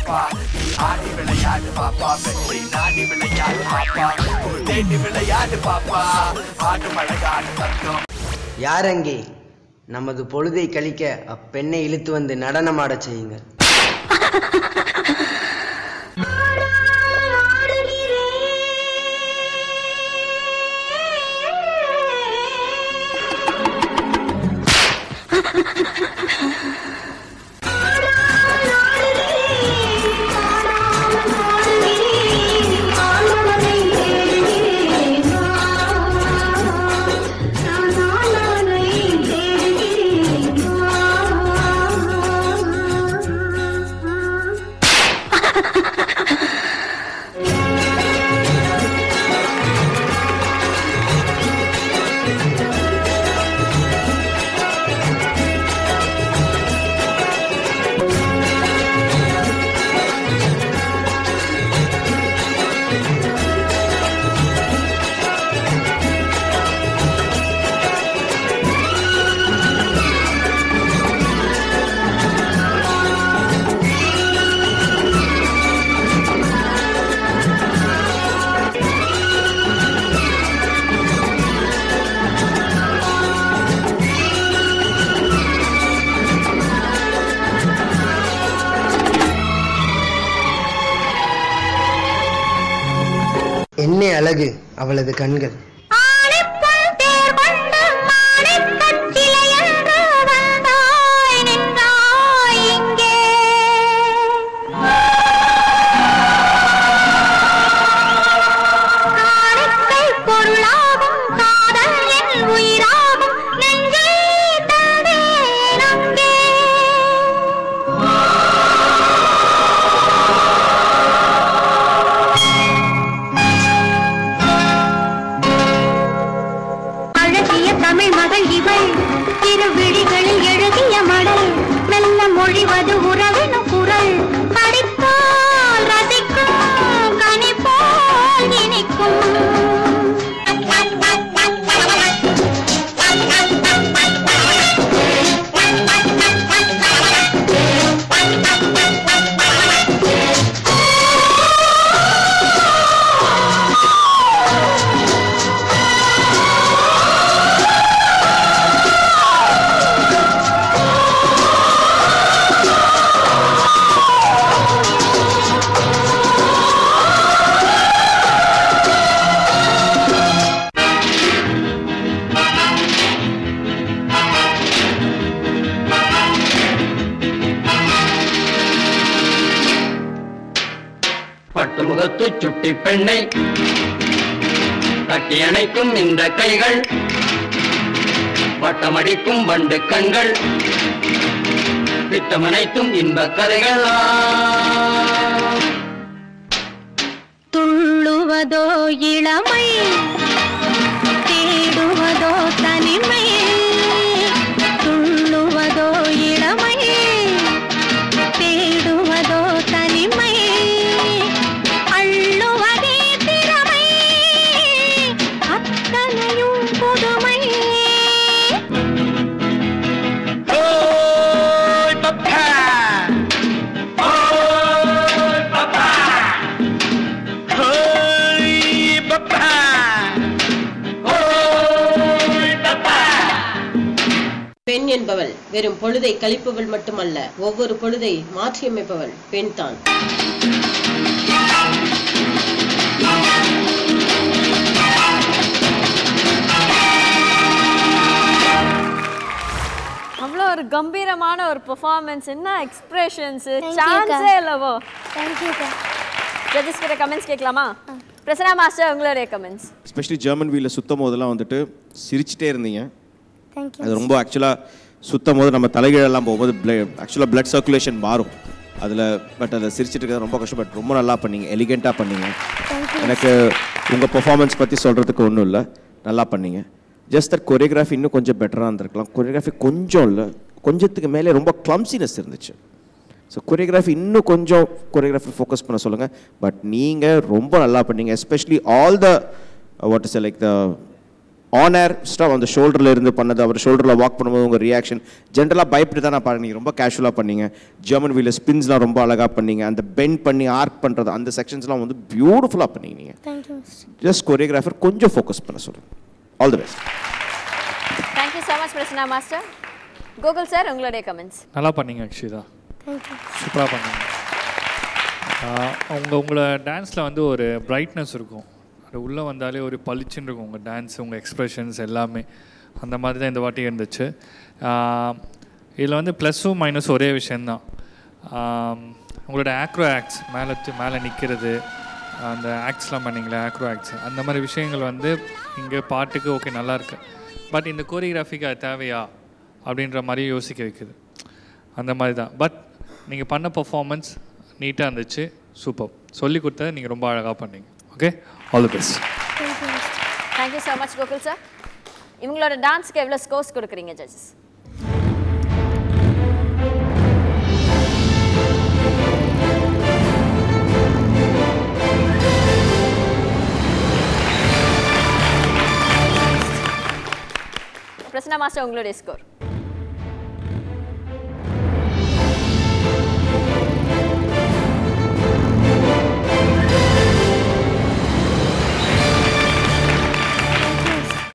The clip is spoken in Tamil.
பாப்பா நீ ஆடி விளையாடு பாப்பா வெற்றி நாடி விளையாடு பாப்பா தேடி விளையாடு பாப்பா ஆடு மழகாடு தங்கம். யார் அங்கே? நமது பொழுதை கழிக்க அப்பெண்ணை இழுத்து வந்து நடனமாடச் செய்யுங்கள். என்ன அழகு அவளது கண்கள். தமிழ் மகள் இவள் திருவிழிகளில் எழுதிய மடல் மெல்ல மொழிவது உறவின் குரல் படித்தால் ரசிக்கும் கனி போல் இனிக்கும். பட்டு முகத்து சுட்டி பெண்ணை கட்டி அணைக்கும் இந்த கைகள் வட்டமடிக்கும் வண்டு கண்கள் திட்டமனைத்தும் இன்ப கதைகள். துள்ளுவதோ இளமை தேடுவதோ தனிமை துள்ளுவதோ இளமை தேடுவதோ தனிமை அள்ளுவதே திறமை அத்தனையும் புதுமை. பெண் என்பவள் வெறும் பொழுதை கழிப்பவள் மட்டுமல்ல, ஒவ்வொரு பொழுதை மாற்றியமைப்பவள் பெண் தான். அவ்வளோ ஒரு கம்பீரமான ஒரு பெர்ஃபார்மன்ஸ், என்ன எக்ஸ்பிரஷன்ஸ், சான்ஸே இல்லவோ. ஜட்ஜஸ் கிட்ட கமெண்ட்ஸ் கேட்கலாமா? பிரசன்னா மாஸ்டர், உங்களுடைய கமெண்ட்ஸ். எஸ்பெஷலி ஜெர்மன் வீலில் சுத்தம் போதெல்லாம் வந்துட்டு சிரிச்சிட்டே இருந்தீங்க. அது ரொம்ப ஆக்சுவலாக சுத்தம் போது நம்ம தலைகீழெல்லாம் போகும்போது ஆக்சுவலாக பிளட் சர்க்குலேஷன் மாறும் அதில். பட் அதை சிரிச்சிட்டு இருக்கிறது ரொம்ப கஷ்டம். பட் ரொம்ப நல்லா பண்ணீங்க, எலிகெண்ட்டாக பண்ணீங்க. எனக்கு உங்கள் பெர்ஃபார்மன்ஸ் பற்றி சொல்கிறதுக்கு ஒன்றும் இல்லை, நல்லா பண்ணீங்க. ஜஸ்ட் தட் கொரியோகிராஃபி இன்னும் கொஞ்சம் பெட்டராக இருந்திருக்கலாம். கொரியோகிராஃபி கொஞ்சம் இல்லை, கொஞ்சத்துக்கு மேலே ரொம்ப கிளம்சினஸ் இருந்துச்சு. ஸோ கொரியோகிராஃபி இன்னும் கொஞ்சம் கொரியோகிராஃபி ஃபோக்கஸ் பண்ண சொல்லுங்கள். பட் நீங்கள் ரொம்ப நல்லா பண்ணீங்க. Especially all the what is like the on air stop அந்த ஷோல்டரில் இருந்து பண்ணது, அவர் ஷோல்டரில் வாக் பண்ணும்போது உங்கள் ரியாக்ஷன் ஜென்ரலாக பயப்பட்டு தான் நான் பண்ணீங்க, ரொம்ப கேஷுவலாக பண்ணீங்க. ஜெர்மன் வீலில் ஸ்பின்ஸ்லாம் ரொம்ப அழகாக பண்ணீங்க. அந்த பெண்ட் பண்ணி ஆர்க் பண்ணுறது அந்த செக்ஷன்ஸ்லாம் வந்து பியூட்டிஃபுல்லாக பண்ணீங்க. நீங்கள் ஜஸ்ட் கொரியோகிராஃபர் கொஞ்சம் ஃபோக்கஸ் பண்ண சொல்லுங்கள். All the best. Thank you so much Prasanna master. Gokul sir, உங்களுடைய கமெண்ட்ஸ். நல்லா பண்ணீங்க அக்ஷிதா, சூப்பராக பண்ணீங்க. உங்களோட டான்ஸில் வந்து ஒரு பிரைட்னஸ் இருக்கும், அது உள்ளே வந்தாலே ஒரு பளிச்சுன்னு இருக்கும் உங்கள் டான்ஸ், உங்கள் எக்ஸ்ப்ரெஷன்ஸ் எல்லாமே. அந்த மாதிரி தான் இந்த வாட்டி இருந்துச்சு. இதில் வந்து ப்ளஸ்ஸும் மைனஸும் ஒரே விஷயந்தான். உங்களோட ஆக்ரோ ஆக்ட்ஸ் மேலே நிற்கிறது, அந்த ஆக்ட்ஸ்லாம் பண்ணிங்களே ஆக்ரோ ஆக்ட்ஸ், அந்த மாதிரி விஷயங்கள் வந்து இங்கே பாட்டுக்கு ஓகே நல்லாயிருக்கு. பட் இந்த கோரியோகிராஃபிக்கு அது தேவையா அப்படின்ற மாதிரி யோசிக்க வைக்குது. அந்த மாதிரி தான். பட் நீங்கள் பண்ண பர்ஃபார்மன்ஸ் நீட்டாக இருந்துச்சு, சூப்பர். சொல்லி கொடுத்தது நீங்கள் ரொம்ப அழகாக பண்ணீங்க. Okay, all the best. Thank you so much Gokul sir. இவங்களோட டான்ஸ்க்கு எவ்வளோ ஸ்கோர்ஸ் கொடுக்குறீங்க ஜட்ஜஸ்? பிரசன்னா மாஸ்டர், உங்களுடைய ஸ்கோர்?